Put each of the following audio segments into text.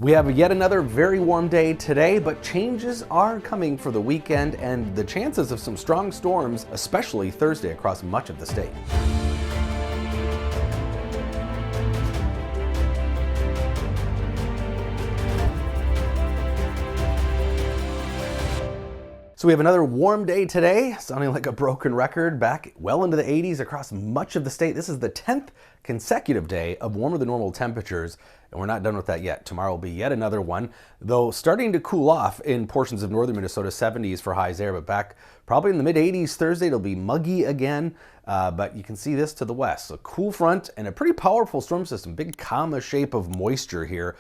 We have yet another very warm day today, but changes are coming for the weekend and the chances of some strong storms, especially Thursday across much of the state. So we have another warm day today, sounding like a broken record, back well into the 80s across much of the state. This is the 10th consecutive day of warmer than normal temperatures, and we're not done with that yet. Tomorrow will be yet another one, though starting to cool off in portions of northern Minnesota, 70s for highs there, but back probably in the mid 80s Thursday. It'll be muggy again, but you can see this to the west. A cool front and a pretty powerful storm system, big comma shape of moisture here.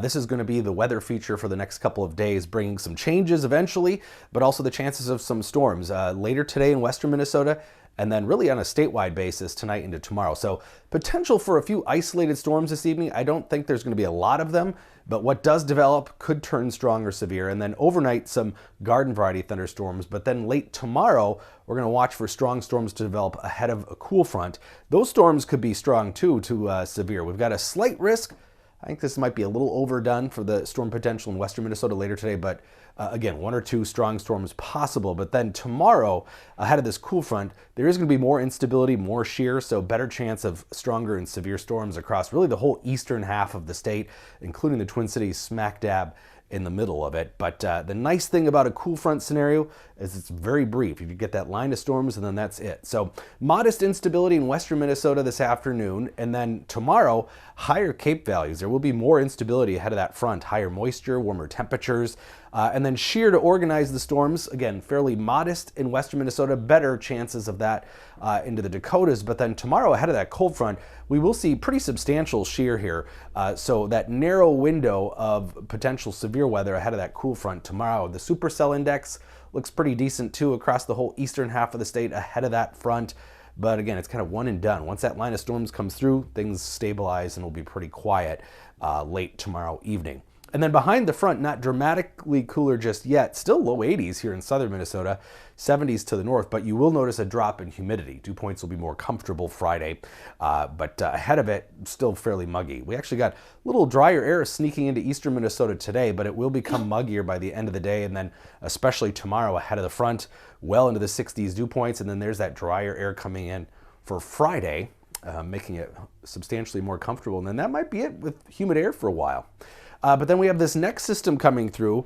This is going to be the weather feature for the next couple of days, bringing some changes eventually, but also the chances of some storms later today in western Minnesota, and then really on a statewide basis tonight into tomorrow. So potential for a few isolated storms this evening. I don't think there's going to be a lot of them, but what does develop could turn strong or severe. And then overnight, some garden variety thunderstorms. But then late tomorrow, we're going to watch for strong storms to develop ahead of a cool front. Those storms could be strong too, to severe. We've got a slight risk. I think this might be a little overdone for the storm potential in western Minnesota later today, but again, one or two strong storms possible. But then tomorrow, ahead of this cool front, there is going to be more instability, more shear, so better chance of stronger and severe storms across really the whole eastern half of the state, including the Twin Cities smack dab in the middle of it. But the nice thing about a cool front scenario is it's very brief. You get that line of storms and then that's it. So modest instability in western Minnesota this afternoon, and then tomorrow, higher Cape values. There will be more instability ahead of that front, higher moisture, warmer temperatures, and then shear to organize the storms. Again, fairly modest in western Minnesota, better chances of that into the Dakotas. But then tomorrow, ahead of that cold front, we will see pretty substantial shear here. So that narrow window of potential severe weather ahead of that cool front tomorrow. The supercell index looks pretty decent too across the whole eastern half of the state ahead of that front. But again, it's kind of one and done. Once that line of storms comes through, things stabilize and will be pretty quiet late tomorrow evening. And then behind the front, not dramatically cooler just yet, still low 80s here in southern Minnesota, 70s to the north, but you will notice a drop in humidity. Dew points will be more comfortable Friday, but ahead of it, still fairly muggy. We actually got a little drier air sneaking into eastern Minnesota today, but it will become muggier by the end of the day, and then especially tomorrow ahead of the front, well into the 60s dew points, and then there's that drier air coming in for Friday, making it substantially more comfortable, and then that might be it with humid air for a while. But then we have this next system coming through.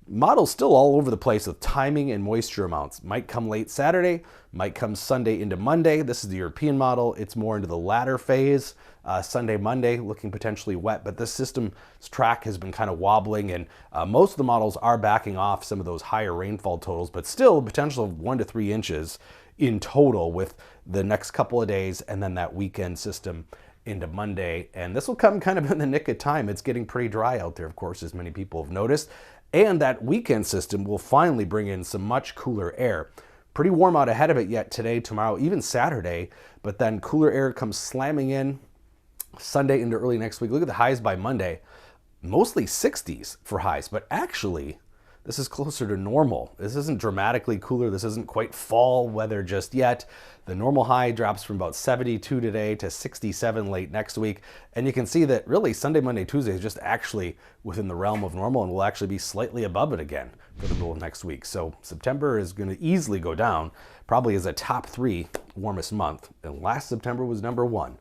Models still all over the place with timing and moisture amounts. Might come late Saturday, might come Sunday into Monday. This is the European model. It's more into the latter phase. Sunday, Monday, looking potentially wet, but this system's track has been kind of wobbling, and most of the models are backing off some of those higher rainfall totals, but still potential of 1 to 3 inches in total with the next couple of days, and then that weekend system into Monday. And this will come kind of in the nick of time. It's getting pretty dry out there, of course, as many people have noticed. And that weekend system will finally bring in some much cooler air. Pretty warm out ahead of it yet today, tomorrow, even Saturday, but then cooler air comes slamming in Sunday into early next week. Look at the highs by Monday, mostly 60s for highs, but actually this is closer to normal. This isn't dramatically cooler. This isn't quite fall weather just yet. The normal high drops from about 72 today to 67 late next week. And you can see that really Sunday, Monday, Tuesday is just actually within the realm of normal and will actually be slightly above it again for the middle of next week. So September is going to easily go down, probably as a top 3 warmest month. And last September was number 1.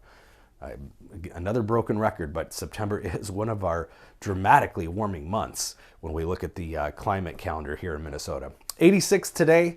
Another broken record, but September is one of our dramatically warming months when we look at the climate calendar here in Minnesota. 86 today,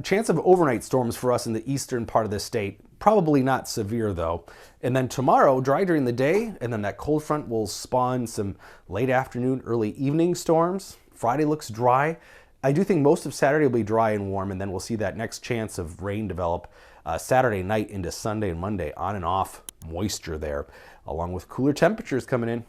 chance of overnight storms for us in the eastern part of the state. Probably not severe though. And then tomorrow, dry during the day, and then that cold front will spawn some late afternoon, early evening storms. Friday looks dry. I do think most of Saturday will be dry and warm, and then we'll see that next chance of rain develop Saturday night into Sunday and Monday, on and off moisture there, along with cooler temperatures coming in.